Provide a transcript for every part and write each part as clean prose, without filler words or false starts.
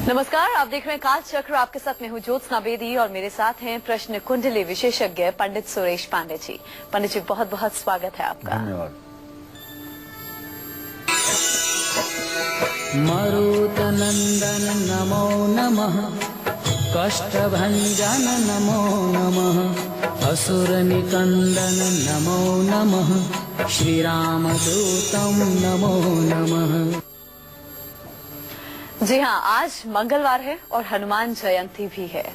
नमस्कार, आप देख रहे हैं काल चक्र। आपके साथ मैं हूं ज्योत्सना बेदी और मेरे साथ हैं प्रश्न कुंडली विशेषज्ञ पंडित सुरेश पांडे जी। पंडित जी, बहुत बहुत स्वागत है आपका। धन्यवाद। मरुतनंदन नमो नमः, कष्टभंजन नमो नमः, असुर निकंदन नमो नमः, श्री रामदूतम नमो नमः। जी हाँ, आज मंगलवार है और हनुमान जयंती भी है।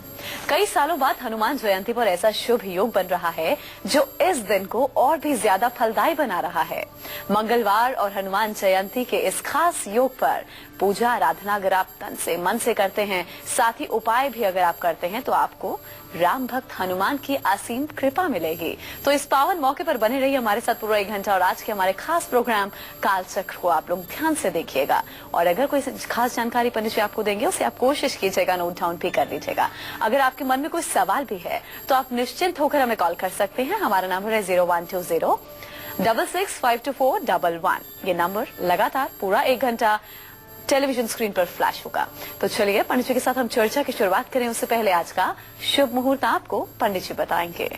कई सालों बाद हनुमान जयंती पर ऐसा शुभ योग बन रहा है जो इस दिन को और भी ज्यादा फलदायी बना रहा है। मंगलवार और हनुमान जयंती के इस खास योग पर पूजा आराधना अगर आप तन से मन से करते हैं, साथ ही उपाय भी अगर आप करते हैं, तो आपको राम भक्त हनुमान की असीम कृपा मिलेगी। तो इस पावन मौके पर बने रहिए हमारे साथ पूरा 1 घंटा और आज के हमारे खास प्रोग्राम काल चक्र को आप लोग ध्यान से देखिएगा। और अगर कोई खास जानकारी पंडित जी आपको देंगे, उसे आप कोशिश कीजिएगा नोट डाउन भी कर लीजिएगा। अगर आपके मन में कोई सवाल भी है तो आप निश्चिंत होकर हमें कॉल कर सकते हैं। हमारा नंबर है 0120-665241। ये नंबर लगातार पूरा 1 घंटा टेलीविजन स्क्रीन पर फ्लैश होगा। तो चलिए पंडित जी के साथ हम चर्चा की शुरुआत करें। उससे पहले आज का शुभ मुहूर्त आपको पंडित जी बताएंगे।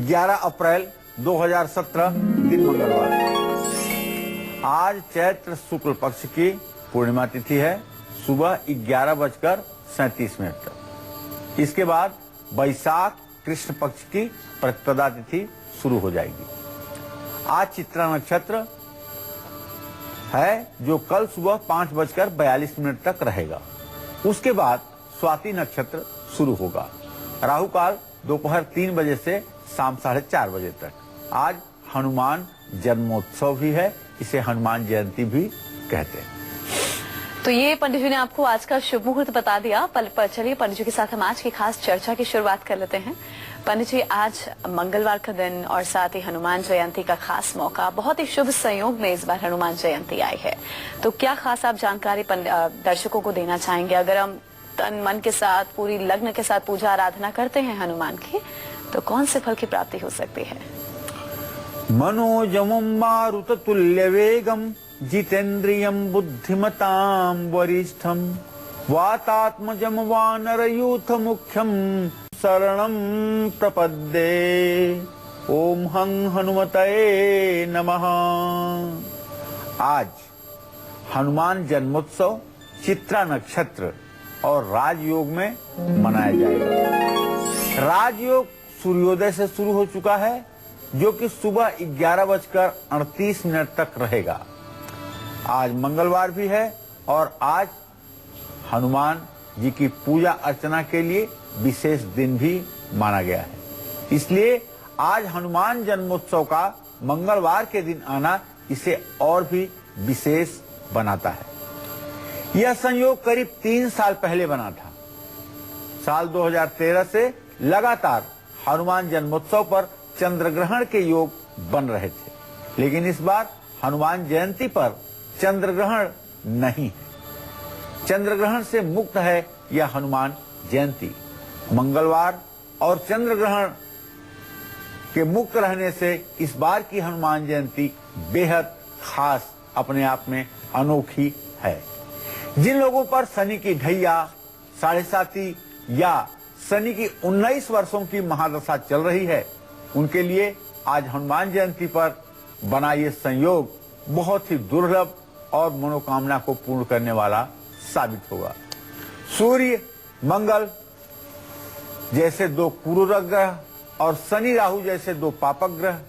11 अप्रैल 2017 दिन मंगलवार। आज चैत्र शुक्ल पक्ष की पूर्णिमा तिथि है, सुबह 11:37 तक। इसके बाद वैशाख कृष्ण पक्ष की प्रतिपदा तिथि शुरू हो जाएगी। आज चित्रा नक्षत्र है जो कल सुबह 5:42 तक रहेगा। उसके बाद स्वाति नक्षत्र शुरू होगा। राहु काल दोपहर 3 बजे से शाम 4:30 बजे तक। आज हनुमान जन्मोत्सव भी है, इसे हनुमान जयंती भी कहते हैं। तो ये पंडित जी ने आपको आज का शुभ मुहूर्त बता दिया। चलिए पंडित जी के साथ हम आज की खास चर्चा की शुरुआत कर लेते हैं। पंडित जी, आज मंगलवार का दिन और साथ ही हनुमान जयंती का खास मौका, बहुत ही शुभ संयोग में इस बार हनुमान जयंती आई है। तो क्या खास आप जानकारी दर्शकों को देना चाहेंगे? अगर हम तन मन के साथ, पूरी लग्न के साथ पूजा आराधना करते हैं हनुमान की, तो कौन से फल की प्राप्ति हो सकती है? मनोजमं मारुततुल्य वेगम जितेन्द्रियं बुद्धिमतां वरिष्ठं वातात्मजं वानरयूथ मुख्यं शरणं प्रपद्ये। ओम हं हनुमते नमः। आज हनुमान जन्मोत्सव चित्रा नक्षत्र और राजयोग में मनाया जाएगा। राजयोग सूर्योदय से शुरू हो चुका है, जो कि सुबह 11:38 तक रहेगा। आज मंगलवार भी है और आज हनुमान जी की पूजा अर्चना के लिए विशेष दिन भी माना गया है। इसलिए आज हनुमान जन्मोत्सव का मंगलवार के दिन आना इसे और भी विशेष बनाता है। यह संयोग करीब 3 साल पहले बना था। साल 2013 से लगातार हनुमान जन्मोत्सव पर चंद्र ग्रहण के योग बन रहे थे, लेकिन इस बार हनुमान जयंती पर चंद्र ग्रहण नहीं है। चंद्र ग्रहण से मुक्त है यह हनुमान जयंती। मंगलवार और चंद्र ग्रहण के मुक्त रहने से इस बार की हनुमान जयंती बेहद खास, अपने आप में अनोखी है। जिन लोगों पर शनि की ढैया, 7.5 या शनि की 19 वर्षों की महादशा चल रही है, उनके लिए आज हनुमान जयंती पर बना ये संयोग बहुत ही दुर्लभ और मनोकामना को पूर्ण करने वाला साबित होगा। सूर्य, मंगल जैसे 2 क्रूर ग्रह और शनि राहु जैसे 2 पापक ग्रह,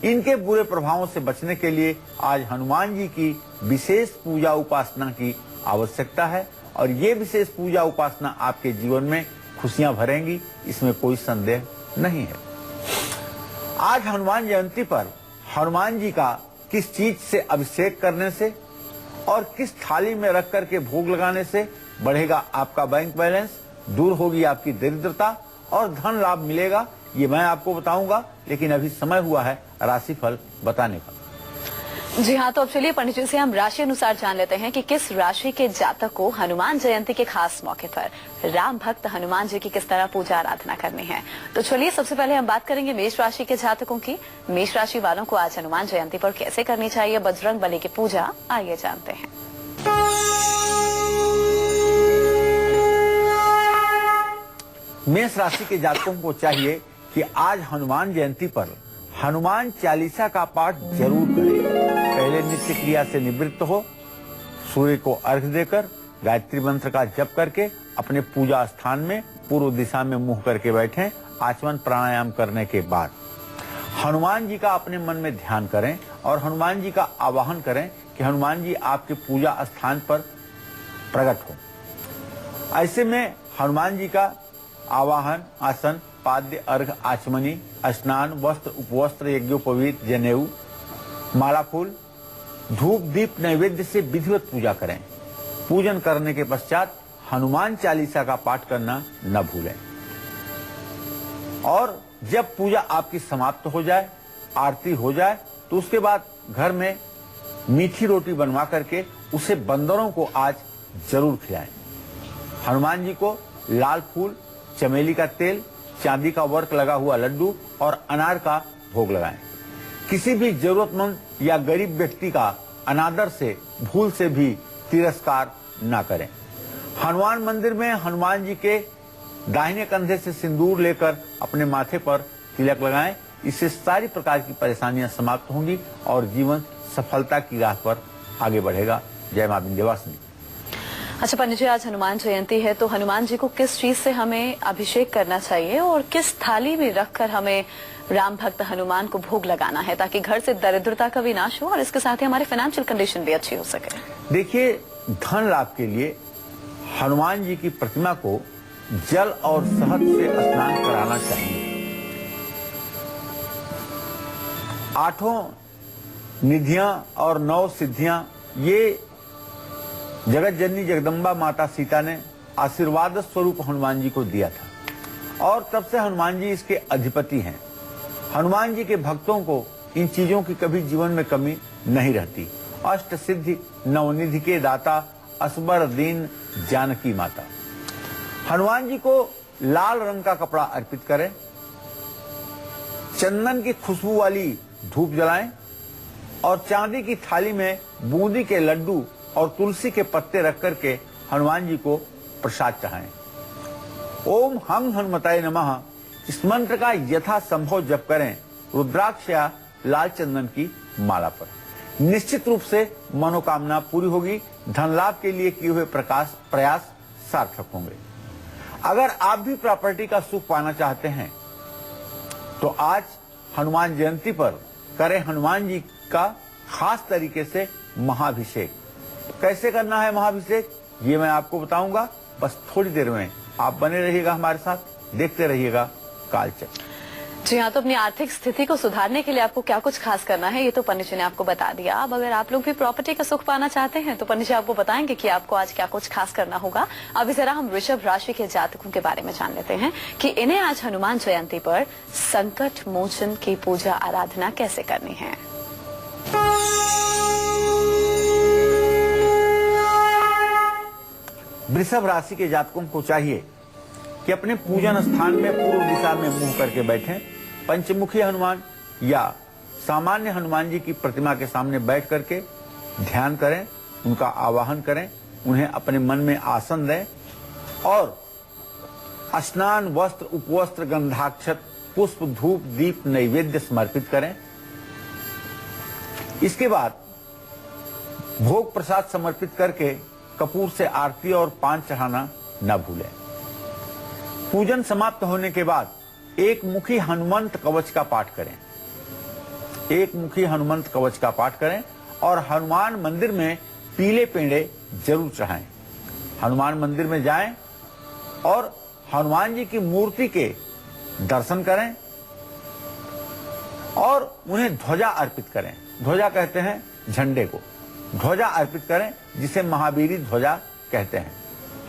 इनके बुरे प्रभावों से बचने के लिए आज हनुमान जी की विशेष पूजा उपासना की आवश्यकता है। और ये विशेष पूजा उपासना आपके जीवन में खुशियां भरेंगी, इसमें कोई संदेह नहीं है। आज हनुमान जयंती पर हनुमान जी का किस चीज से अभिषेक करने से और किस थाली में रख करके भोग लगाने से बढ़ेगा आपका बैंक बैलेंस, दूर होगी आपकी दरिद्रता और धन लाभ मिलेगा, ये मैं आपको बताऊंगा। लेकिन अभी समय हुआ है राशिफल बताने का। जी हाँ, तो अब चलिए पंडित जी से हम राशि अनुसार जान लेते हैं कि किस राशि के जातक को हनुमान जयंती के खास मौके पर राम भक्त हनुमान जी की किस तरह पूजा आराधना करनी है। तो चलिए सबसे पहले हम बात करेंगे मेष राशि के जातकों की। मेष राशि वालों को आज हनुमान जयंती पर कैसे करनी चाहिए बजरंग बली की पूजा, आइए जानते हैं। मेष राशि के जातकों को चाहिए कि आज हनुमान जयंती पर हनुमान चालीसा का पाठ जरूर करें। पहले नित्य क्रिया से निवृत्त हो, सूर्य को अर्घ्य देकर गायत्री मंत्र का जप करके अपने पूजा स्थान में पूर्व दिशा में मुंह करके बैठें। आचमन प्राणायाम करने के बाद हनुमान जी का अपने मन में ध्यान करें और हनुमान जी का आवाहन करें कि हनुमान जी आपके पूजा स्थान पर प्रकट हो। ऐसे में हनुमान जी का आवाहन, आसन, पाद्य, अर्घ, आचमनी, स्नान, वस्त्र, उपवस्त्र, यज्ञोपवीत, जनेऊ, माला फूल, धूप, दीप, नैवेद्य से विधिवत पूजा करें। पूजन करने के पश्चात हनुमान चालीसा का पाठ करना न भूलें। और जब पूजा आपकी समाप्त हो जाए, आरती हो जाए, तो उसके बाद घर में मीठी रोटी बनवा करके उसे बंदरों को आज जरूर खिलाएं। हनुमान जी को लाल फूल, चमेली का तेल, चांदी का वर्क लगा हुआ लड्डू और अनार का भोग लगाएं। किसी भी जरूरतमंद या गरीब व्यक्ति का अनादर से, भूल से भी तिरस्कार न करें। हनुमान मंदिर में हनुमान जी के दाहिने कंधे से सिंदूर लेकर अपने माथे पर तिलक लगाएं। इससे सारी प्रकार की परेशानियां समाप्त होंगी और जीवन सफलता की राह पर आगे बढ़ेगा। जय मां विंध्यवासिनी। अच्छा पंडित जी, आज हनुमान जयंती है तो हनुमान जी को किस चीज से हमें अभिषेक करना चाहिए और किस थाली में रखकर हमें राम भक्त हनुमान को भोग लगाना है ताकि घर से दरिद्रता का विनाश हो और इसके साथ ही हमारी फाइनेंशियल कंडीशन भी अच्छी हो सके? देखिए, धन लाभ के लिए हनुमान जी की प्रतिमा को जल और शहद से स्नान कराना चाहिए। 8 निधियां और 9 सिद्धियां ये जगत जननी जगदम्बा माता सीता ने आशीर्वाद स्वरूप हनुमान जी को दिया था और तब से हनुमान जी इसके अधिपति हैं। हनुमान जी के भक्तों को इन चीजों की कभी जीवन में कमी नहीं रहती। अष्ट सिद्धि नवनिधि के दाता, असबर दीन जानकी माता। हनुमान जी को लाल रंग का कपड़ा अर्पित करें, चंदन की खुशबू वाली धूप जलाएं और चांदी की थाली में बूंदी के लड्डू और तुलसी के पत्ते रख करके हनुमान जी को प्रसाद चढ़ाएं। ओम हंग हनुमताय नमः इस मंत्र का यथा संभव जप करें रुद्राक्ष या लाल चंदन की माला पर। निश्चित रूप से मनोकामना पूरी होगी। धन लाभ के लिए किए हुए प्रयास सार्थक होंगे। अगर आप भी प्रॉपर्टी का सुख पाना चाहते हैं तो आज हनुमान जयंती पर करें हनुमान जी का खास तरीके से महाभिषेक। कैसे करना है महाभिषेक ये मैं आपको बताऊंगा, बस थोड़ी देर में। आप बने रहिएगा हमारे साथ, देखते रहिएगा कालचक्र। जी हाँ, तो अपनी आर्थिक स्थिति को सुधारने के लिए आपको क्या कुछ खास करना है ये तो पंडित जी ने आपको बता दिया। अब अगर आप लोग भी प्रॉपर्टी का सुख पाना चाहते हैं तो पंडित जी आपको बताएंगे कि आपको आज क्या कुछ खास करना होगा। अभी जरा हम वृषभ राशि के जातकों के बारे में जान लेते हैं कि इन्हें आज हनुमान जयंती पर संकट मोचन की पूजा आराधना कैसे करनी है। वृषभ राशि के जातकों को चाहिए कि अपने पूजन स्थान में पूर्व दिशा में मुंह करके बैठें। पंचमुखी हनुमान या सामान्य हनुमान जी की प्रतिमा के सामने बैठ करके ध्यान करें, उनका आवाहन करें, उन्हें अपने मन में आसन दें और स्नान, वस्त्र, उपवस्त्र, गंधाक्षत, पुष्प, धूप, दीप, नैवेद्य समर्पित करें। इसके बाद भोग प्रसाद समर्पित करके कपूर से आरती और पान चढ़ाना न भूलें। पूजन समाप्त होने के बाद एक मुखी हनुमंत कवच का पाठ करें। एक मुखी हनुमंत कवच का पाठ करें और हनुमान मंदिर में पीले पेड़े जरूर चढ़ाएं। हनुमान मंदिर में जाएं और हनुमान जी की मूर्ति के दर्शन करें और उन्हें ध्वजा अर्पित करें। ध्वजा कहते हैं झंडे को। ध्वजा अर्पित करें जिसे महावीरी ध्वजा कहते हैं।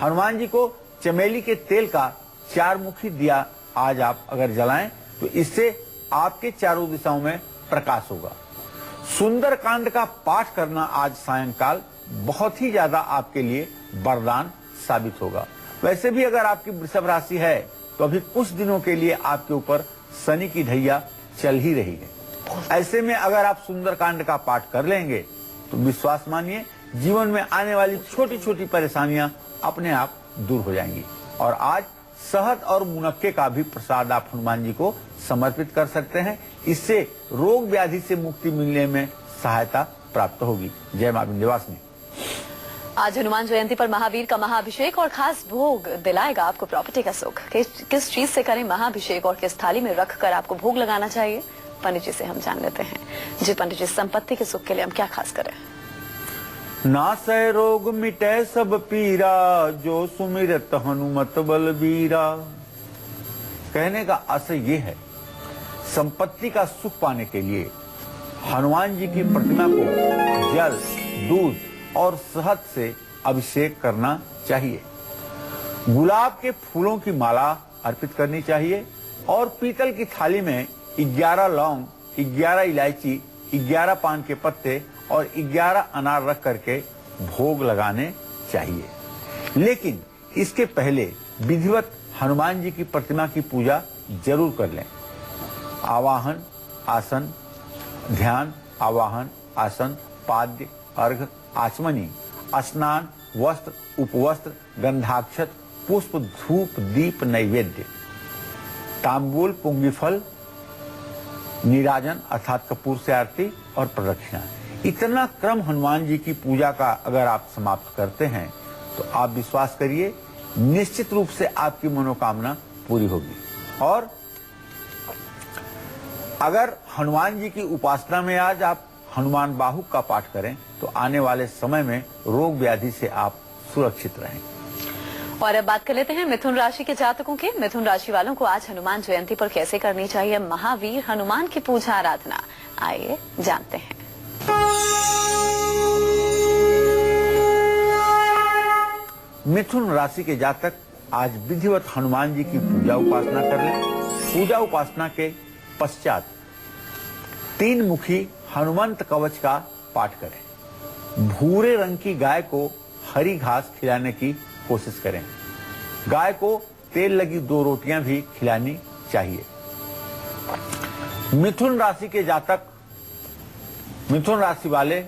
हनुमान जी को चमेली के तेल का 4 मुखी दिया आज आप अगर जलाएं तो इससे आपके चारों दिशाओं में प्रकाश होगा। सुंदरकांड का पाठ करना आज सायंकाल बहुत ही ज्यादा आपके लिए वरदान साबित होगा। वैसे भी अगर आपकी वृषभ राशि है तो अभी कुछ दिनों के लिए आपके ऊपर शनि की ढैया चल ही रही है। ऐसे में अगर आप सुंदरकांड का पाठ कर लेंगे तो विश्वास मानिए जीवन में आने वाली छोटी छोटी परेशानियां अपने आप दूर हो जाएंगी। और आज शहद और मुनक्के का भी प्रसाद आप हनुमान जी को समर्पित कर सकते हैं। इससे रोग व्याधि से मुक्ति मिलने में सहायता प्राप्त होगी। जय मां विंध्यवासिनी। आज हनुमान जयंती पर महावीर का महाअभिषेक और खास भोग दिलाएगा आपको प्रॉपर्टी का सुख। किस चीज से करें महाअभिषेक और किस थाली में रखकर आपको भोग लगाना चाहिए, पंडित जी से हम जान लेते हैं। जी पंडित जी, संपत्ति के सुख के लिए हम क्या खास करें? नासै रोग मिटै सब पीरा, जो सुमिरत हनुमत बलबीरा। कहने का आशय ये है, संपत्ति का सुख पाने के लिए हनुमान जी की प्रतिमा को जल, दूध और शहद से अभिषेक करना चाहिए। गुलाब के फूलों की माला अर्पित करनी चाहिए और पीतल की थाली में 11 लौंग, 11 इलायची, 11 पान के पत्ते और 11 अनार रख करके भोग लगाने चाहिए। लेकिन इसके पहले विधिवत हनुमान जी की प्रतिमा की पूजा जरूर कर लें। आवाहन, आसन, ध्यान, आवाहन, आसन, पाद्य, अर्घ, आचमनी, स्नान, वस्त्र, उपवस्त्र, गंधाक्षत, पुष्प, धूप, दीप, नैवेद्य, तांबूल, पुंगीफल, नीराजन अर्थात कपूर से आरती और प्रदक्षिणा। इतना क्रम हनुमान जी की पूजा का अगर आप समाप्त करते हैं तो आप विश्वास करिए निश्चित रूप से आपकी मनोकामना पूरी होगी। और अगर हनुमान जी की उपासना में आज आप हनुमान बाहुक का पाठ करें तो आने वाले समय में रोग व्याधि से आप सुरक्षित रहें। और अब बात कर लेते हैं मिथुन राशि के जातकों की। मिथुन राशि वालों को आज हनुमान जयंती पर कैसे करनी चाहिए महावीर हनुमान की पूजा आराधना, आइए जानते हैं। मिथुन राशि के जातक आज विधिवत हनुमान जी की पूजा उपासना कर लें। पूजा उपासना के पश्चात 3 मुखी हनुमंत कवच का पाठ करें। भूरे रंग की गाय को हरी घास खिलाने की कोशिश करें। गाय को तेल लगी 2 रोटियां भी खिलानी चाहिए। मिथुन राशि के जातक, मिथुन राशि वाले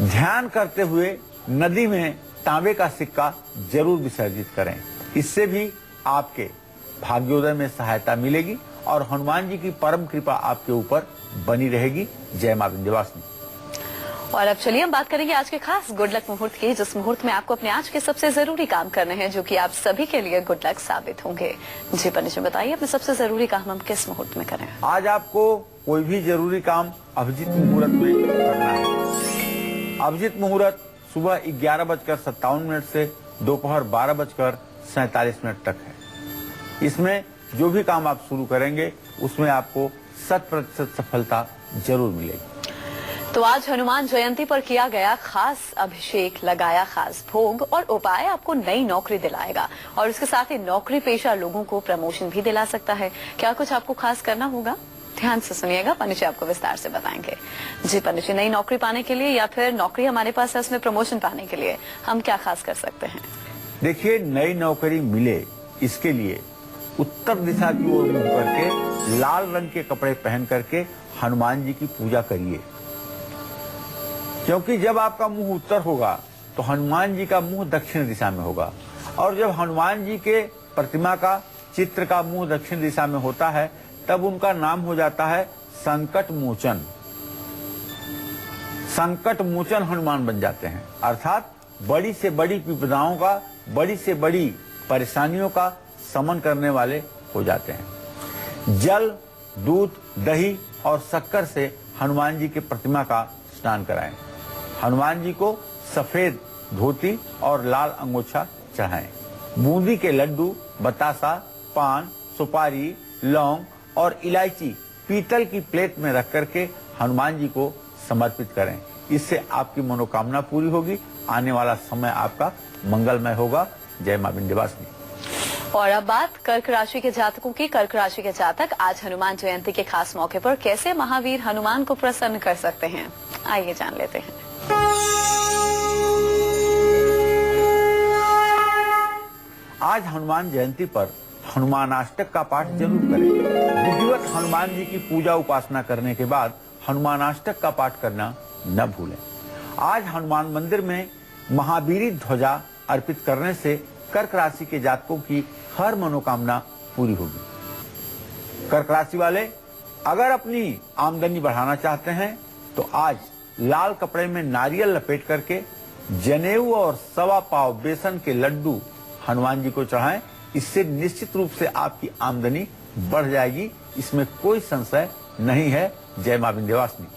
ध्यान करते हुए नदी में तांबे का सिक्का जरूर विसर्जित करें। इससे भी आपके भाग्योदय में सहायता मिलेगी और हनुमान जी की परम कृपा आपके ऊपर बनी रहेगी। जय मां विंध्यवासिनी। और अब चलिए हम बात करेंगे आज के खास गुड लक मुहूर्त की, जिस मुहूर्त में आपको अपने आज के सबसे जरूरी काम करने हैं जो कि आप सभी के लिए गुड लक साबित होंगे। जी पंडित जी बताइए, अपने सबसे जरूरी काम हम किस मुहूर्त में करें? आज आपको कोई भी जरूरी काम अभिजीत मुहूर्त में करना है। अभिजीत मुहूर्त सुबह 11:57 से दोपहर 12:47 तक है। इसमें जो भी काम आप शुरू करेंगे उसमें आपको 100% सफलता जरूर मिलेगी। तो आज हनुमान जयंती पर किया गया खास अभिषेक, लगाया खास भोग और उपाय आपको नई नौकरी दिलाएगा और इसके साथ ही नौकरी पेशा लोगों को प्रमोशन भी दिला सकता है। क्या कुछ आपको खास करना होगा? ध्यान से सुनिएगा, पंडित जी आपको विस्तार से बताएंगे। जी पंडित जी, नई नौकरी पाने के लिए या फिर नौकरी हमारे पास है उसमें प्रमोशन पाने के लिए हम क्या खास कर सकते हैं? देखिए, नई नौकरी मिले इसके लिए उत्तर दिशा की ओर मुंह करके लाल रंग के कपड़े पहन करके हनुमान जी की पूजा करिए। क्योंकि जब आपका मुंह उत्तर होगा तो हनुमान जी का मुंह दक्षिण दिशा में होगा और जब हनुमान जी के प्रतिमा का चित्र का मुंह दक्षिण दिशा में होता है तब उनका नाम हो जाता है संकट मोचन। संकट मोचन हनुमान बन जाते हैं, अर्थात बड़ी से बड़ी विपदाओं का, बड़ी से बड़ी परेशानियों का समन करने वाले हो जाते हैं। जल, दूध, दही और शक्कर से हनुमान जी के प्रतिमा का स्नान कराएं। हनुमान जी को सफेद धोती और लाल अंगोछा चढ़ाएं। बूंदी के लड्डू, बतासा, पान, सुपारी, लौंग और इलायची पीतल की प्लेट में रख करके हनुमान जी को समर्पित करें। इससे आपकी मनोकामना पूरी होगी। आने वाला समय आपका मंगलमय होगा। जय मां विंध्यवासिनी। और अब बात कर्क राशि के जातकों की। कर्क राशि के जातक आज हनुमान जयंती के खास मौके पर कैसे महावीर हनुमान को प्रसन्न कर सकते हैं, आइए जान लेते हैं। आज हनुमान जयंती पर हनुमानाष्टक का पाठ जरूर करें। विधिवत हनुमान जी की पूजा उपासना करने के बाद हनुमानाष्टक का पाठ करना न भूलें। आज हनुमान मंदिर में महावीरी ध्वजा अर्पित करने से कर्क राशि के जातकों की हर मनोकामना पूरी होगी। कर्क राशि वाले अगर अपनी आमदनी बढ़ाना चाहते हैं तो आज लाल कपड़े में नारियल लपेट करके जनेऊ और 1.25 पाव बेसन के लड्डू हनुमान जी को चढ़ाएं। इससे निश्चित रूप से आपकी आमदनी बढ़ जाएगी, इसमें कोई संशय नहीं है। जय मां विंध्यवासिनी।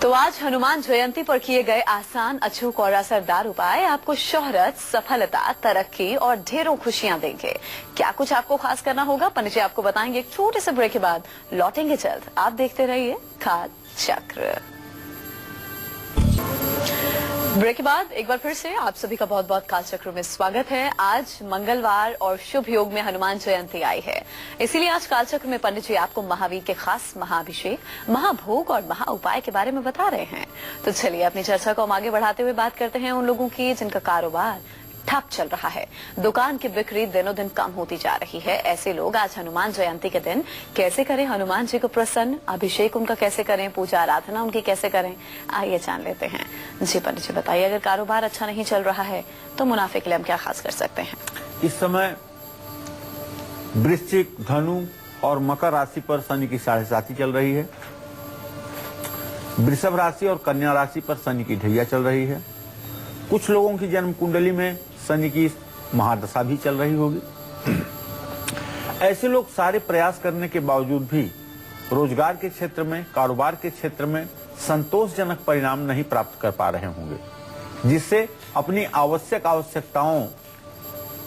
तो आज हनुमान जयंती पर किए गए आसान, अचूक और असरदार उपाय आपको शोहरत, सफलता, तरक्की और ढेरों खुशियां देंगे। क्या कुछ आपको खास करना होगा, पंडित जी आपको बताएंगे। एक छोटे से ब्रेक के बाद लौटेंगे जल्द। आप देखते रहिए खाद चक्र। ब्रेक के बाद एक बार फिर से आप सभी का बहुत बहुत काल चक्र में स्वागत है। आज मंगलवार और शुभ योग में हनुमान जयंती आई है, इसीलिए आज काल चक्र में पंडित जी आपको महावीर के खास महाअभिषेक, महाभोग और महा उपाय के बारे में बता रहे हैं। तो चलिए अपनी चर्चा को हम आगे बढ़ाते हुए बात करते हैं उन लोगों की जिनका कारोबार ठप चल रहा है, दुकान की बिक्री दिनों दिन कम होती जा रही है। ऐसे लोग आज हनुमान जयंती के दिन कैसे करें हनुमान जी को प्रसन्न, अभिषेक उनका कैसे करें, पूजा आराधना उनकी कैसे करें, आइए जान लेते हैं। जी पंडित जी बताइए, अगर कारोबार अच्छा नहीं चल रहा है तो मुनाफे के लिए हम क्या खास कर सकते हैं? इस समय वृश्चिक, धनु और मकर राशि पर शनि की 7.5 चल रही है। वृषभ राशि और कन्या राशि पर शनि की ढैया चल रही है। कुछ लोगों की जन्म कुंडली में शनि की महादशा भी चल रही होगी। ऐसे लोग सारे प्रयास करने के बावजूद भी रोजगार के क्षेत्र में, कारोबार के क्षेत्र में संतोषजनक परिणाम नहीं प्राप्त कर पा रहे होंगे, जिससे अपनी आवश्यकताओं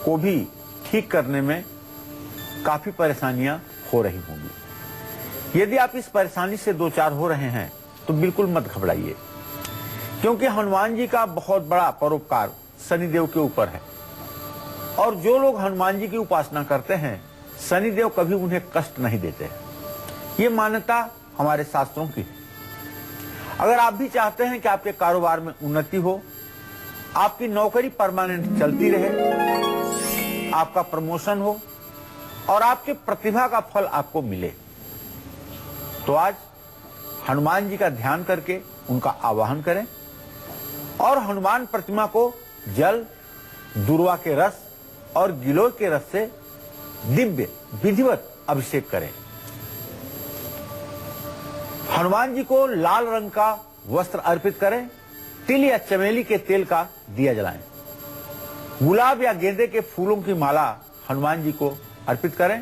को भी ठीक करने में काफी परेशानियां हो रही होंगी। यदि आप इस परेशानी से दो चार हो रहे हैं तो बिल्कुल मत घबराइए, क्योंकि हनुमान जी का बहुत बड़ा परोपकार शनिदेव के ऊपर है। और जो लोग हनुमान जी की उपासना करते हैं, शनिदेव कभी उन्हें कष्ट नहीं देते हैं। ये मान्यता हमारे शास्त्रों की है। अगर आप भी चाहते हैं कि आपके कारोबार में उन्नति हो, आपकी नौकरी परमानेंट चलती रहे, आपका प्रमोशन हो और आपकी प्रतिभा का फल आपको मिले, तो आज हनुमान जी का ध्यान करके उनका आवाहन करें और हनुमान प्रतिमा को जल, दूर्वा के रस और गिलोय के रस से दिव्य विधिवत अभिषेक करें। हनुमान जी को लाल रंग का वस्त्र अर्पित करें। तिल या चमेली के तेल का दिया जलाएं। गुलाब या गेंदे के फूलों की माला हनुमान जी को अर्पित करें।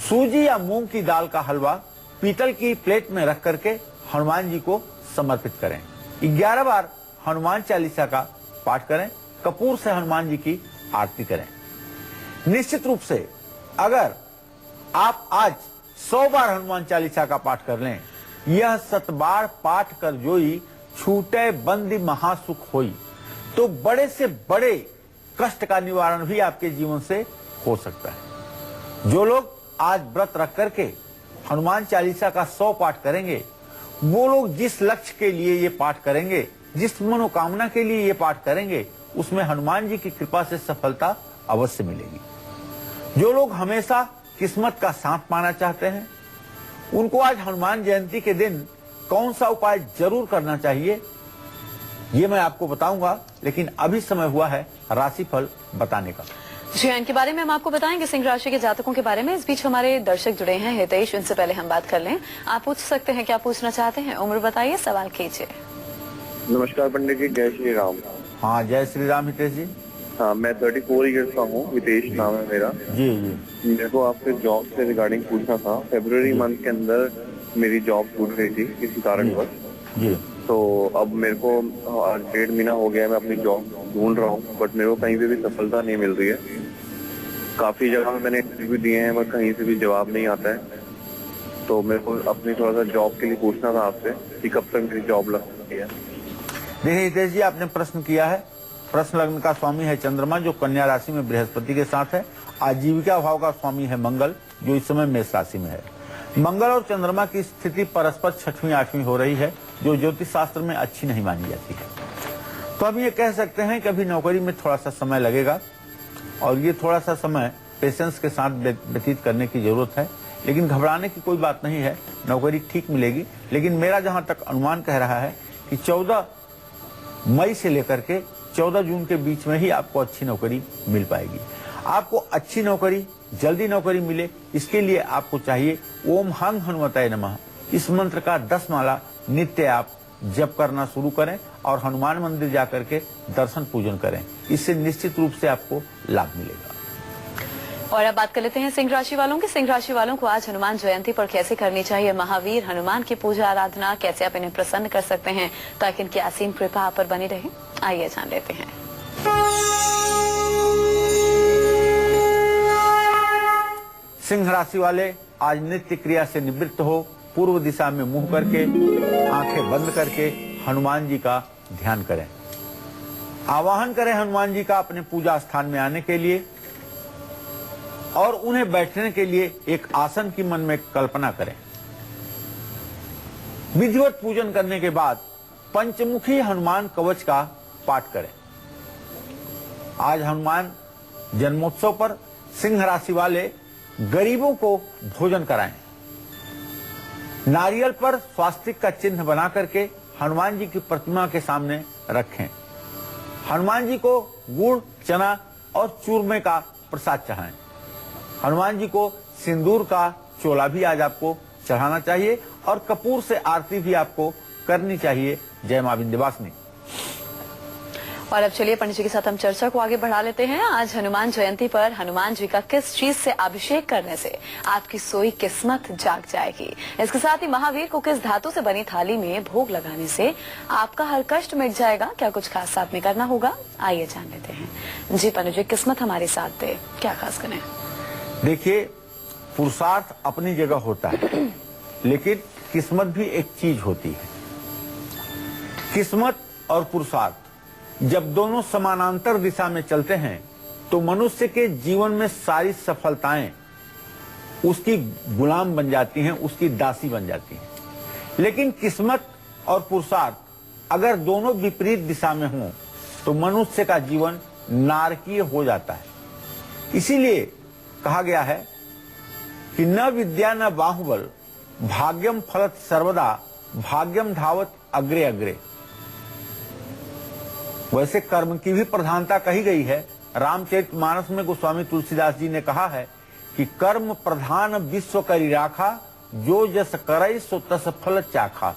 सूजी या मूंग की दाल का हलवा पीतल की प्लेट में रख करके हनुमान जी को समर्पित करें। 11 बार हनुमान चालीसा का पाठ करें। कपूर से हनुमान जी की आरती करें। निश्चित रूप से अगर आप आज 100 बार हनुमान चालीसा का पाठ कर लें, यह 7 बार पाठ कर जोई छूटे बंदी महासुख होई, तो बड़े से बड़े कष्ट का निवारण भी आपके जीवन से हो सकता है। जो लोग आज व्रत रख करके हनुमान चालीसा का 100 पाठ करेंगे, वो लोग जिस लक्ष्य के लिए ये पाठ करेंगे, जिस मनोकामना के लिए ये पाठ करेंगे, उसमें हनुमान जी की कृपा से सफलता अवश्य मिलेगी। जो लोग हमेशा किस्मत का साथ पाना चाहते हैं, उनको आज हनुमान जयंती के दिन कौन सा उपाय जरूर करना चाहिए, ये मैं आपको बताऊंगा। लेकिन अभी समय हुआ है राशिफल बताने का। जी, इनके बारे में हम आपको बताएंगे, सिंह राशि के जातकों के बारे में। इस बीच हमारे दर्शक जुड़े हैं, हितेश, उनसे पहले हम बात कर लें। आप पूछ सकते हैं, क्या पूछना चाहते हैं, उम्र बताइए, सवाल कीजिए। नमस्कार पंडित जी, जय श्री राम। हाँ, जय श्री राम हितेश जी। हाँ, मैं 34 ईयर्स का हूँ, हितेश नाम है मेरा। जी जी। मेरे को आपसे जॉब से रिगार्डिंग पूछना था। फरवरी मंथ के अंदर मेरी जॉब छूट गई थी किसी कारणवश जी। तो अब मेरे को 1.5 महीना हो गया, मैं अपनी जॉब ढूंढ रहा हूँ, बट मेरे को कहीं पे भी सफलता नहीं मिल रही है। काफी जगह में मैंने इंटरव्यू दिए हैं, बट कहीं से भी जवाब नहीं आता है। तो मेरे को अपनी थोड़ा सा जॉब के लिए पूछना था आपसे कि कब तक मेरी जॉब लग सकती है। देखिए हितेश जी, आपने प्रश्न किया है प्रश्न लग्न का स्वामी है चंद्रमा, जो कन्या राशि में बृहस्पति के साथ है। आजीविका भाव का स्वामी है मंगल, जो इस समय मेष राशि में है। मंगल और चंद्रमा की स्थिति परस्पर 6वीं 8वीं हो रही है, जो ज्योतिष शास्त्र में अच्छी नहीं मानी जाती है। तो हम ये कह सकते हैं कि अभी नौकरी में थोड़ा सा समय लगेगा और ये थोड़ा सा समय पेशेंस के साथ व्यतीत करने की जरूरत है, लेकिन घबराने की कोई बात नहीं है, नौकरी ठीक मिलेगी। लेकिन मेरा जहां तक अनुमान कह रहा है कि 14 मई से लेकर के 14 जून के बीच में ही आपको अच्छी नौकरी मिल पाएगी। आपको अच्छी नौकरी, जल्दी नौकरी मिले, इसके लिए आपको चाहिए ओम हंग हनुमताय नमः, इस मंत्र का 10 माला नित्य आप जप करना शुरू करें और हनुमान मंदिर जाकर के दर्शन पूजन करें। इससे निश्चित रूप से आपको लाभ मिलेगा। और अब बात कर लेते हैं सिंह राशि वालों की। सिंह राशि वालों को आज हनुमान जयंती पर कैसे करनी चाहिए महावीर हनुमान की पूजा आराधना, कैसे आप इन्हें प्रसन्न कर सकते हैं ताकि इनकी असीम कृपा आप पर बनी रहे, आइए जान लेते हैं। सिंह राशि वाले आज नित्य क्रिया से निवृत्त हो पूर्व दिशा में मुंह करके, आंखें बंद करके हनुमान जी का ध्यान करें। आवाहन करें हनुमान जी का अपने पूजा स्थान में आने के लिए और उन्हें बैठने के लिए एक आसन की मन में कल्पना करें। विधिवत पूजन करने के बाद पंचमुखी हनुमान कवच का पाठ करें। आज हनुमान जन्मोत्सव पर सिंह राशि वाले गरीबों को भोजन कराएं। नारियल पर स्वास्तिक का चिन्ह बना करके हनुमान जी की प्रतिमा के सामने रखें। हनुमान जी को गुड़, चना और चूरमे का प्रसाद चढ़ाएं। हनुमान जी को सिंदूर का चोला भी आज आपको चढ़ाना चाहिए और कपूर से आरती भी आपको करनी चाहिए। जय मां विंध्यवासिनी। और अब चलिए पंडित जी के साथ हम चर्चा को आगे बढ़ा लेते हैं। आज हनुमान जयंती पर हनुमान जी का किस चीज से अभिषेक करने से आपकी सोई किस्मत जाग जाएगी, इसके साथ ही महावीर को किस धातु से बनी थाली में भोग लगाने से आपका हर कष्ट मिट जाएगा, क्या कुछ खास साथ में करना होगा, आइए जान लेते हैं। जी पंडित जी, किस्मत हमारे साथ दे, क्या खास करें? देखिए, पुरुषार्थ अपनी जगह होता है, लेकिन किस्मत भी एक चीज होती है। किस्मत और पुरुषार्थ जब दोनों समानांतर दिशा में चलते हैं तो मनुष्य के जीवन में सारी सफलताएं उसकी गुलाम बन जाती हैं, उसकी दासी बन जाती हैं। लेकिन किस्मत और पुरुषार्थ अगर दोनों विपरीत दिशा में हों तो मनुष्य का जीवन नारकीय हो जाता है। इसीलिए कहा गया है कि न विद्या न बाहुबल, भाग्यम फलत सर्वदा, भाग्यम धावत अग्रे अग्रे। वैसे कर्म की भी प्रधानता कही गई है। रामचरितमानस में गोस्वामी तुलसीदास जी ने कहा है कि कर्म प्रधान विश्व करी राखा, जो जस करे सो तस फल चाखा।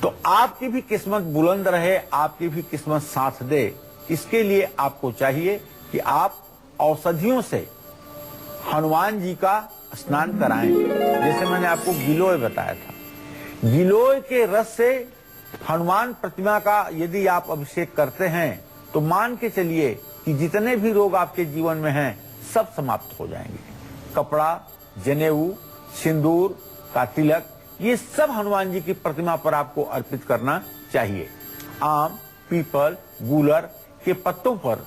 तो आपकी भी किस्मत बुलंद रहे, आपकी भी किस्मत साथ दे, इसके लिए आपको चाहिए कि आप औषधियों से हनुमान जी का स्नान कराएं। जैसे मैंने आपको गिलोय बताया था, गिलोय के रस से हनुमान प्रतिमा का यदि आप अभिषेक करते हैं तो मान के चलिए कि जितने भी रोग आपके जीवन में हैं सब समाप्त हो जाएंगे। कपड़ा, जनेऊ, सिंदूर का तिलक, ये सब हनुमान जी की प्रतिमा पर आपको अर्पित करना चाहिए। आम, पीपल, गूलर के पत्तों पर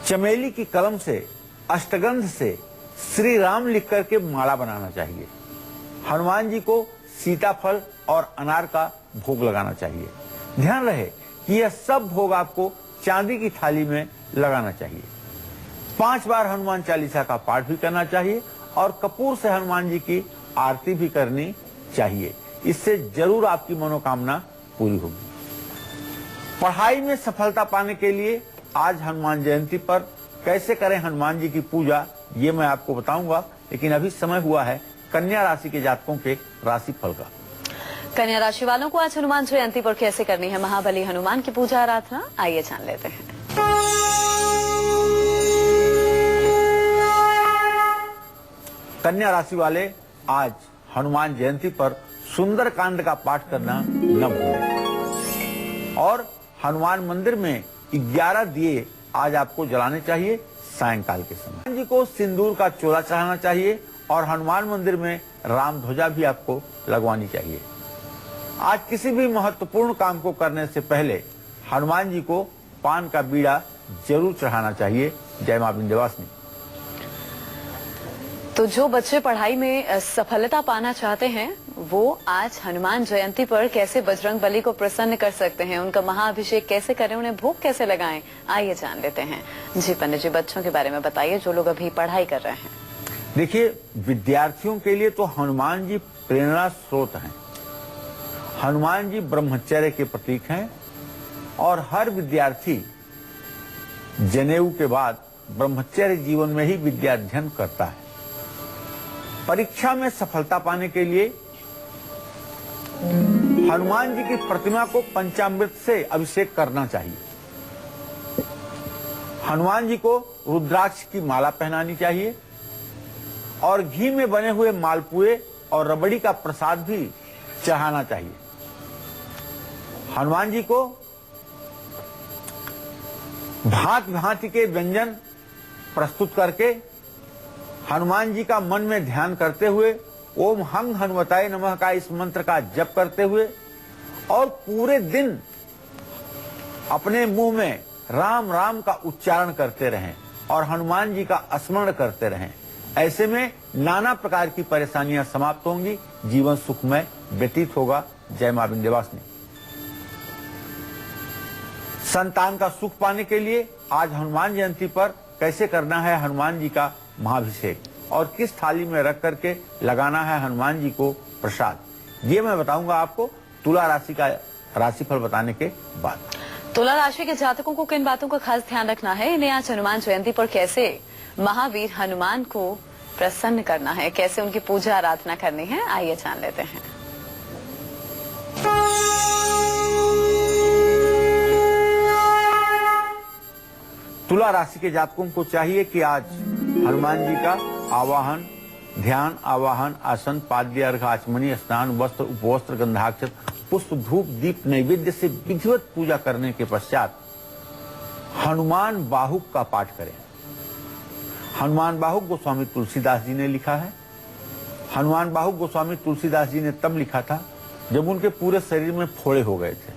चमेली की कलम से, अष्टगंध से श्री राम लिख करके माला बनाना चाहिए। हनुमान जी को सीताफल और अनार का भोग लगाना चाहिए। ध्यान रहे कि यह सब भोग आपको चांदी की थाली में लगाना चाहिए। 5 बार हनुमान चालीसा का पाठ भी करना चाहिए और कपूर से हनुमान जी की आरती भी करनी चाहिए। इससे जरूर आपकी मनोकामना पूरी होगी। पढ़ाई में सफलता पाने के लिए आज हनुमान जयंती पर कैसे करें हनुमान जी की पूजा, ये मैं आपको बताऊंगा। लेकिन अभी समय हुआ है कन्या राशि के जातकों के राशि फल का। कन्या राशि वालों को आज हनुमान जयंती पर कैसे करनी है महाबली हनुमान की पूजा आराधना, आइए जान लेते हैं। कन्या राशि वाले आज हनुमान जयंती पर सुंदर कांड का पाठ करना न भूलें और हनुमान मंदिर में 11 दिए आज आपको जलाने चाहिए सायंकाल के समय। हनुमान जी को सिंदूर का चोला चढ़ाना चाहिए और हनुमान मंदिर में राम ध्वजा भी आपको लगवानी चाहिए। आज किसी भी महत्वपूर्ण काम को करने से पहले हनुमान जी को पान का बीड़ा जरूर चढ़ाना चाहिए। जय मां विंध्यवासिनी। तो जो बच्चे पढ़ाई में सफलता पाना चाहते हैं वो आज हनुमान जयंती पर कैसे बजरंग बली को प्रसन्न कर सकते हैं, उनका महाअभिषेक कैसे करें, उन्हें भोग कैसे लगाएं, आइए जान लेते हैं। जी पंडित जी, बच्चों के बारे में बताइए जो लोग अभी पढ़ाई कर रहे हैं। देखिए, विद्यार्थियों के लिए तो हनुमान जी प्रेरणा स्रोत हैं। हनुमान जी ब्रह्मचर्य के प्रतीक हैं और हर विद्यार्थी जनेऊ के बाद ब्रह्मचर्य जीवन में ही विद्या अध्ययन करता है। परीक्षा में सफलता पाने के लिए हनुमान जी की प्रतिमा को पंचामृत से अभिषेक करना चाहिए। हनुमान जी को रुद्राक्ष की माला पहनानी चाहिए और घी में बने हुए मालपुए और रबड़ी का प्रसाद भी चढ़ाना चाहिए। हनुमान जी को भांति भांति के व्यंजन प्रस्तुत करके हनुमान जी का मन में ध्यान करते हुए ओम हंग हनुमताय नमः का इस मंत्र का जप करते हुए और पूरे दिन अपने मुंह में राम राम का उच्चारण करते रहें और हनुमान जी का स्मरण करते रहें। ऐसे में नाना प्रकार की परेशानियां समाप्त होंगी, जीवन सुखमय व्यतीत होगा। जय मां विंध्यवासिनी। संतान का सुख पाने के लिए आज हनुमान जयंती पर कैसे करना है हनुमान जी का महाभिषेक और किस थाली में रख करके लगाना है हनुमान जी को प्रसाद, ये मैं बताऊंगा आपको तुला राशि का राशिफल बताने के बाद। तुला राशि के जातकों को किन बातों का खास ध्यान रखना है, इन्हें आज हनुमान जयंती पर कैसे महावीर हनुमान को प्रसन्न करना है, कैसे उनकी पूजा आराधना करनी है, आइए जान लेते हैं। तुला राशि के जातकों को चाहिए कि आज हनुमान जी का आवाहन, ध्यान, आवाहन, आसन, पाद्य, अर्घ, आचमनी, स्नान, वस्त्र, उपवस्त्र, गंधाक्षत, पुष्प, धूप, दीप, नैवेद्य से विधिवत पूजा करने के पश्चात हनुमान बाहुक का पाठ करें। हनुमान बाहुक गोस्वामी तुलसीदास जी ने लिखा है। हनुमान बाहुक गोस्वामी तुलसीदास जी ने तब लिखा था जब उनके पूरे शरीर में फोड़े हो गए थे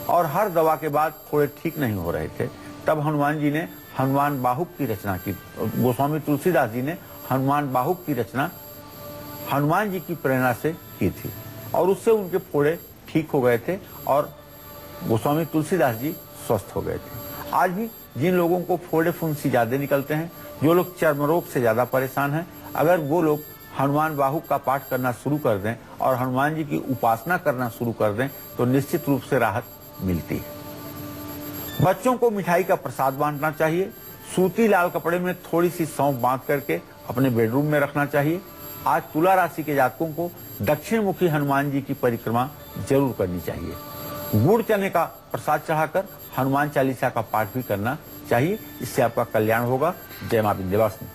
और हर दवा के बाद फोड़े ठीक नहीं हो रहे थे। तब हनुमान जी ने हनुमान बाहुक की रचना की। गोस्वामी तुलसीदास जी ने हनुमान बाहुक की रचना हनुमान जी की प्रेरणा से की थी और उससे उनके फोड़े ठीक हो गए थे और गोस्वामी तुलसीदास जी स्वस्थ हो गए थे। आज भी जिन लोगों को फोड़े फुंसी ज्यादा निकलते हैं, जो लोग चर्म रोग से ज्यादा परेशान हैं, अगर वो लोग हनुमान बाहुक का पाठ करना शुरू कर दें और हनुमान जी की उपासना करना शुरू कर दें तो निश्चित रूप से राहत मिलती है। बच्चों को मिठाई का प्रसाद बांटना चाहिए। सूती लाल कपड़े में थोड़ी सी सौंफ बांध करके अपने बेडरूम में रखना चाहिए। आज तुला राशि के जातकों को दक्षिण मुखी हनुमान जी की परिक्रमा जरूर करनी चाहिए। गुड़ चने का प्रसाद चढ़ाकर हनुमान चालीसा का पाठ भी करना चाहिए, इससे आपका कल्याण होगा। जय मां विंध्यवासिनी।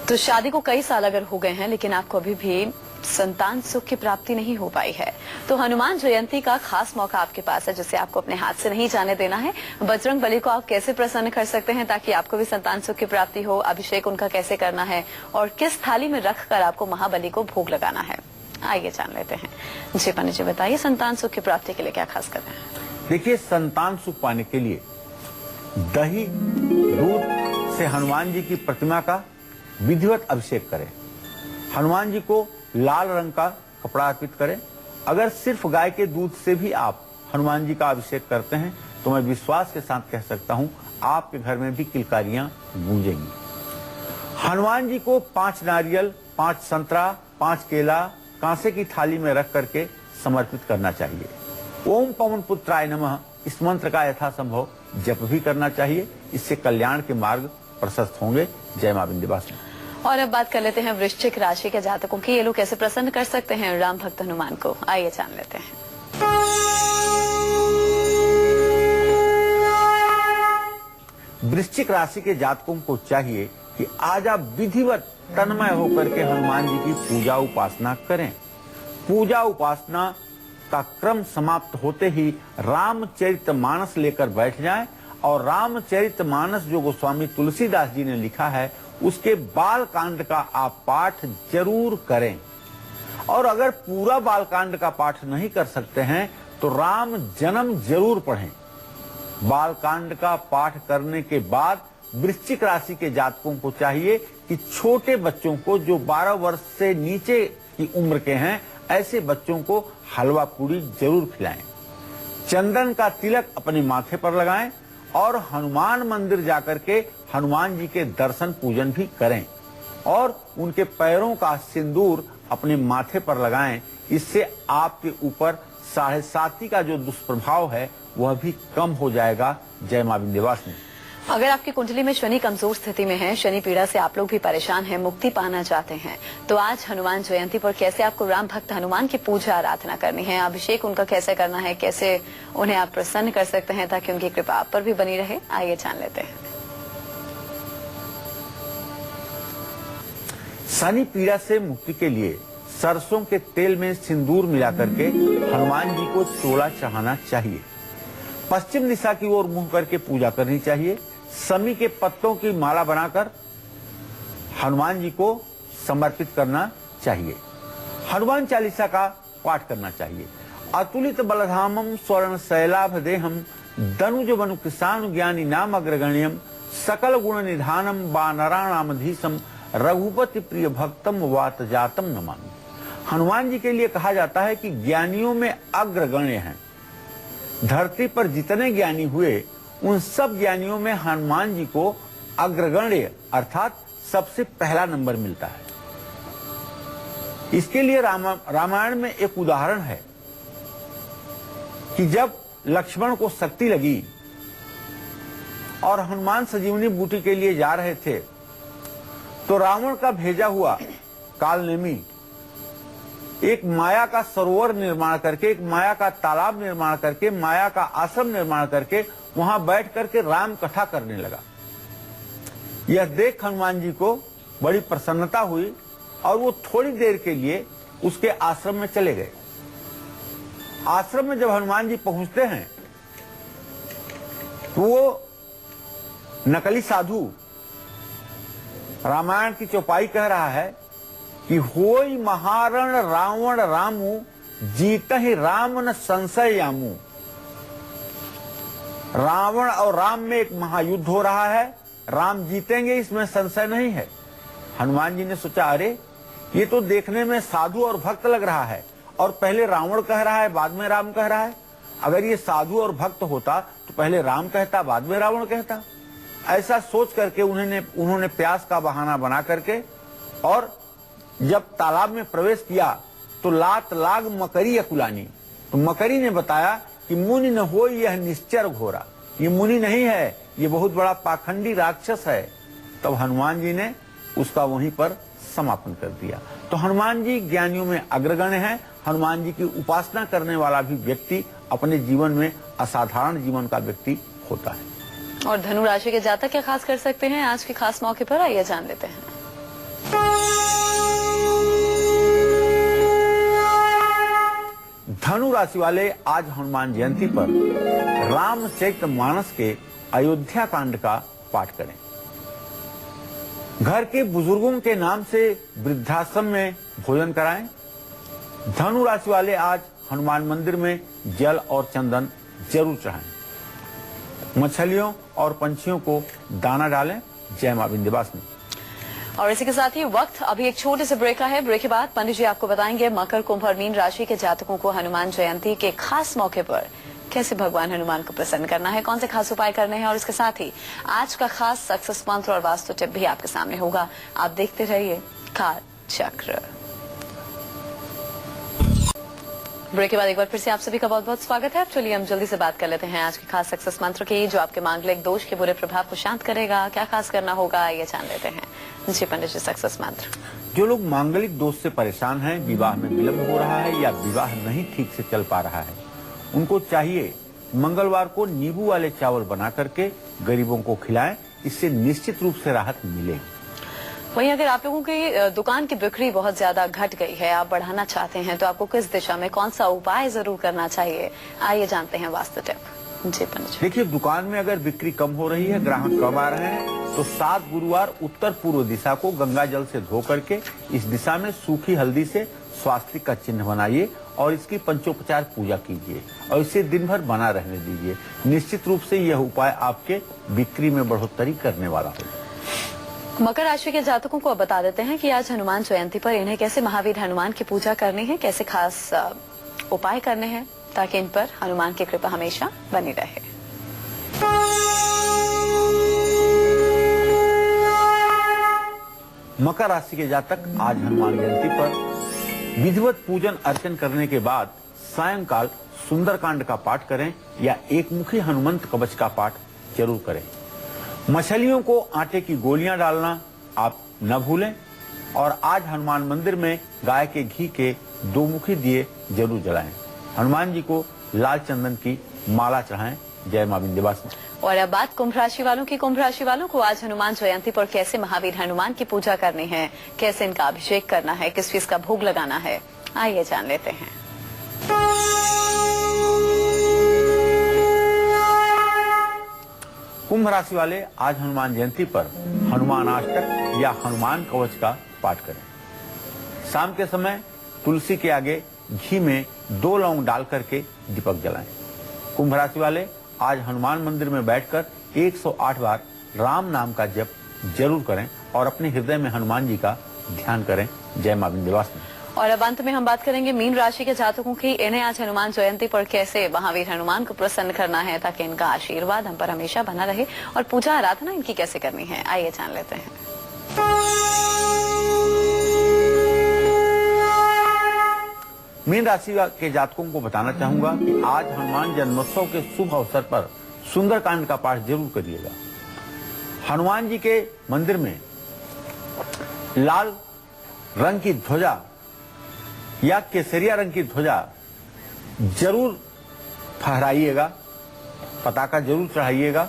तो शादी को कई साल अगर हो गए हैं लेकिन आपको अभी भी संतान सुख की प्राप्ति नहीं हो पाई है, तो हनुमान जयंती का खास मौका आपके पास है जिसे आपको अपने हाथ से नहीं जाने देना है। बजरंग बली को आप कैसे प्रसन्न कर सकते हैं ताकि आपको भी संतान सुख की प्राप्ति हो, अभिषेक उनका कैसे करना है और किस थाली में रखकर आपको महाबली को भोग लगाना है, आइए जान लेते हैं। जी पंडित जी बताइए, संतान सुख की प्राप्ति के लिए क्या खास करना है? देखिए, संतान सुख पाने के लिए दही दूध से हनुमान जी की प्रतिमा का विधिवत अभिषेक करें। हनुमान जी को लाल रंग का कपड़ा अर्पित करें। अगर सिर्फ गाय के दूध से भी आप हनुमान जी का अभिषेक करते हैं तो मैं विश्वास के साथ कह सकता हूं आपके घर में भी किलकारियां गूंजेंगी। हनुमान जी को 5 नारियल, 5 संतरा, 5 केला कांसे की थाली में रख करके समर्पित करना चाहिए। ओम पवन पुत्राय नमः इस मंत्र का यथासंभव जप भी करना चाहिए, इससे कल्याण के मार्ग प्रशस्त होंगे। जय मां विंध्यवासिनी। और अब बात कर लेते हैं वृश्चिक राशि के जातकों की, ये लोग कैसे प्रसन्न कर सकते हैं राम भक्त हनुमान को, आइए जान लेते हैं। वृश्चिक राशि के जातकों को चाहिए कि आज आप विधिवत तन्मय होकर के हनुमान जी की पूजा उपासना करें। पूजा उपासना का क्रम समाप्त होते ही रामचरितमानस लेकर बैठ जाएं और रामचरितमानस जो गोस्वामी तुलसीदास जी ने लिखा है उसके बाल कांड का आप पाठ जरूर करें। और अगर पूरा बाल कांड का पाठ नहीं कर सकते हैं तो राम जन्म जरूर पढ़ें। बालकांड का पाठ करने के बाद वृश्चिक राशि के जातकों को चाहिए कि छोटे बच्चों को जो 12 वर्ष से नीचे की उम्र के हैं, ऐसे बच्चों को हलवा पूरी जरूर खिलाएं। चंदन का तिलक अपने माथे पर लगाएं और हनुमान मंदिर जाकर के हनुमान जी के दर्शन पूजन भी करें और उनके पैरों का सिंदूर अपने माथे पर लगाएं। इससे आपके ऊपर 7.5 का जो दुष्प्रभाव है वह भी कम हो जाएगा। जय मां विंध्यवासिनी। अगर आपकी कुंडली में शनि कमजोर स्थिति में है, शनि पीड़ा से आप लोग भी परेशान हैं, मुक्ति पाना चाहते हैं, तो आज हनुमान जयंती पर कैसे आपको राम भक्त हनुमान की पूजा आराधना करनी है, अभिषेक उनका कैसे करना है, कैसे उन्हें आप प्रसन्न कर सकते हैं ताकि उनकी कृपा आप पर भी बनी रहे, आइए जान लेते हैं। शनि पीड़ा से मुक्ति के लिए सरसों के तेल में सिंदूर मिला करके हनुमान जी को चोला चढ़ाना चाहिए। पश्चिम दिशा की ओर मुंह करके पूजा करनी चाहिए। समी के पत्तों की माला बनाकर हनुमान जी को समर्पित करना चाहिए। हनुमान चालीसा का पाठ करना चाहिए। अतुलित बलधामम स्वर्ण शैलाभ देहम दनुज बनु किसान ज्ञानी नाम अग्रगण्यम सकल गुण निधानम वानराणामधीशम रघुपति प्रिय भक्तम वात जातम नमामि। हनुमान जी के लिए कहा जाता है कि ज्ञानियों में अग्रगण्य हैं। धरती पर जितने ज्ञानी हुए उन सब ज्ञानियों में हनुमान जी को अग्रगण्य अर्थात सबसे पहला नंबर मिलता है। इसके लिए रामायण में एक उदाहरण है कि जब लक्ष्मण को शक्ति लगी और हनुमान संजीवनी बूटी के लिए जा रहे थे तो रावण का भेजा हुआ कालनेमी एक माया का सरोवर निर्माण करके, एक माया का तालाब निर्माण करके, माया का आश्रम निर्माण करके वहां बैठ करके राम कथा करने लगा। यह देख हनुमान जी को बड़ी प्रसन्नता हुई और वो थोड़ी देर के लिए उसके आश्रम में चले गए। आश्रम में जब हनुमान जी पहुंचते हैं तो वो नकली साधु रामायण की चौपाई कह रहा है कि होई महारण रावण रामू जीत ही राम न संशय यामू। रावण और राम में एक महायुद्ध हो रहा है, राम जीतेंगे इसमें संशय नहीं है। हनुमान जी ने सोचा अरे ये तो देखने में साधु और भक्त लग रहा है और पहले रावण कह रहा है बाद में राम कह रहा है। अगर ये साधु और भक्त होता तो पहले राम कहता बाद में रावण कहता। ऐसा सोच करके उन्होंने प्यास का बहाना बना करके और जब तालाब में प्रवेश किया तो लात लाग मकरी अकुलानी। तो मकरी ने बताया कि मुनि न हो यह निश्चर घोरा, ये मुनि नहीं है, ये बहुत बड़ा पाखंडी राक्षस है। तब हनुमान जी ने उसका वहीं पर समापन कर दिया। तो हनुमान जी ज्ञानियों में अग्रगण्य हैं। हनुमान जी की उपासना करने वाला भी व्यक्ति अपने जीवन में असाधारण जीवन का व्यक्ति होता है। और धनु राशि के जातक क्या खास कर सकते हैं आज के खास मौके पर, आइए जान लेते हैं। धनु राशि वाले आज हनुमान जयंती पर रामचरितमानस के अयोध्या कांड का पाठ करें। घर के बुजुर्गों के नाम से वृद्धाश्रम में भोजन कराएं। धनु राशि वाले आज हनुमान मंदिर में जल और चंदन जरूर चढ़ाएं। मछलियों और पंछियों को दाना डालें। जय मां विंध्यवासिनी। और इसी के साथ ही वक्त अभी एक छोटे से ब्रेक का है। ब्रेक के बाद पंडित जी आपको बताएंगे मकर, कुंभ और मीन राशि के जातकों को हनुमान जयंती के खास मौके पर कैसे भगवान हनुमान को प्रसन्न करना है, कौन से खास उपाय करने हैं। और इसके साथ ही आज का खास सक्सेस मंत्र और वास्तु टिप भी आपके सामने होगा। आप देखते रहिए काल चक्र। ब्रेक के बाद एक बार फिर से आप सभी का बहुत बहुत स्वागत है। अब चलिए हम जल्दी से बात कर लेते हैं आज के खास सक्सेस मंत्र की, जो आपके मांगलिक दोष के बुरे प्रभाव को शांत करेगा। क्या खास करना होगा ये जान लेते हैं। जी पंडित जी, सक्सेस मंत्र। जो लोग मांगलिक दोष से परेशान हैं, विवाह में विलंब हो रहा है या विवाह नहीं ठीक से चल पा रहा है, उनको चाहिए मंगलवार को नींबू वाले चावल बना करके गरीबों को खिलाएं। इससे निश्चित रूप से राहत मिलेगी। वहीं अगर आप लोगों की दुकान की बिक्री बहुत ज्यादा घट गई है, आप बढ़ाना चाहते हैं, तो आपको किस दिशा में कौन सा उपाय जरूर करना चाहिए, आइए जानते हैं वास्तु टिप। जी पंडित। देखिए, दुकान में अगर बिक्री कम हो रही है, ग्राहक कम आ रहे हैं, तो 7 गुरुवार उत्तर पूर्व दिशा को गंगा जल से धो करके इस दिशा में सूखी हल्दी से स्वास्तिक का चिन्ह बनाइए और इसकी पंचोपचार पूजा कीजिए और इसे दिन भर बना रहने दीजिए। निश्चित रूप से यह उपाय आपके बिक्री में बढ़ोतरी करने वाला होगा। मकर राशि के जातकों को अब बता देते हैं कि आज हनुमान जयंती पर इन्हें कैसे महावीर हनुमान की पूजा करनी है, कैसे खास उपाय करने हैं ताकि इन पर हनुमान की कृपा हमेशा बनी रहे। मकर राशि के जातक आज हनुमान जयंती पर विधिवत पूजन अर्चन करने के बाद सायंकाल सुंदरकांड का पाठ करें या एकमुखी हनुमंत कवच का पाठ जरूर करें। मछलियों को आटे की गोलियां डालना आप न भूलें और आज हनुमान मंदिर में गाय के घी के 2 मुखी दिए जरूर जलाएं। हनुमान जी को लाल चंदन की माला चढ़ाएं। जय मां विंध्यवासिनी। और अब बात कुंभ राशि वालों की। कुंभ राशि वालों को आज हनुमान जयंती पर कैसे महावीर हनुमान की पूजा करनी है, कैसे इनका अभिषेक करना है, किस चीज का भोग लगाना है, आइए जान लेते हैं। कुंभ राशि वाले आज हनुमान जयंती पर हनुमान अष्टक या हनुमान कवच का पाठ करें। शाम के समय तुलसी के आगे घी में 2 लौंग डाल करके दीपक जलाएं। कुंभ राशि वाले आज हनुमान मंदिर में बैठकर 108 बार राम नाम का जप जरूर करें और अपने हृदय में हनुमान जी का ध्यान करें। जय मां विंध्यवासिनी। और अब अंत में हम बात करेंगे मीन राशि के जातकों की। इन्हें आज हनुमान जयंती पर कैसे महावीर हनुमान को प्रसन्न करना है ताकि इनका आशीर्वाद हम पर हमेशा बना रहे और पूजा आराधना इनकी कैसे करनी है, आइए जान लेते हैं। मीन राशि के जातकों को बताना चाहूंगा कि आज हनुमान जन्मोत्सव के शुभ अवसर पर सुंदरकांड का पाठ जरूर करिएगा। हनुमान जी के मंदिर में लाल रंग की ध्वजा या केसरिया रंग की ध्वजा जरूर फहराइएगा, पताका जरूर चढ़ाइएगा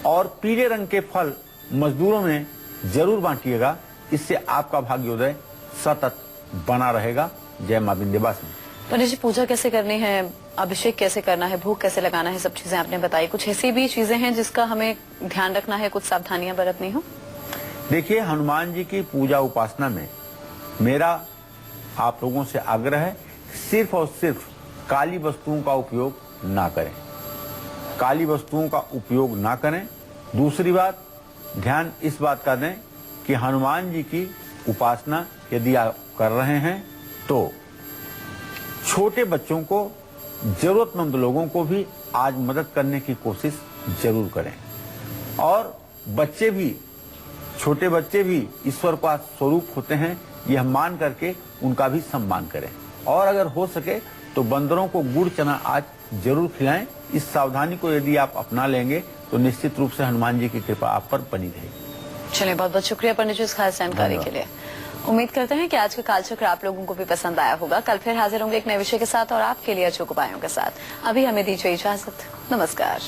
और पीले रंग के फल मजदूरों में जरूर बांटिएगा। इससे आपका भाग्योदय सतत बना रहेगा। जय मां विंध्यवासिनी। पंडित जी, पूजा कैसे करनी है, अभिषेक कैसे करना है, भोग कैसे लगाना है, सब चीजें आपने बताई। कुछ ऐसी भी चीजें हैं जिसका हमें ध्यान रखना है, कुछ सावधानियां बरतनी हो? देखिए, हनुमान जी की पूजा उपासना में मेरा आप लोगों से आग्रह है, सिर्फ और सिर्फ काली वस्तुओं का उपयोग ना करें। काली वस्तुओं का उपयोग ना करें। दूसरी बात, ध्यान इस बात का दें कि हनुमान जी की उपासना यदि आप कर रहे हैं तो छोटे बच्चों को, जरूरतमंद लोगों को भी आज मदद करने की कोशिश जरूर करें और बच्चे भी, छोटे बच्चे भी ईश्वर का स्वरूप होते हैं, यह मान करके उनका भी सम्मान करें और अगर हो सके तो बंदरों को गुड़ चना आज जरूर खिलाएं। इस सावधानी को यदि आप अपना लेंगे तो निश्चित रूप से हनुमान जी की कृपा आप पर बनी रहेगी। चलिए, बहुत बहुत शुक्रिया पंडित जी इस खास जानकारी के लिए। उम्मीद करते हैं कि आज का कालचक्र आप लोगों को भी पसंद आया होगा। कल फिर हाजिर होंगे एक नए विषय के साथ और आपके लिए अचूक उपायों के साथ। अभी हमें दीजिए इजाजत। नमस्कार।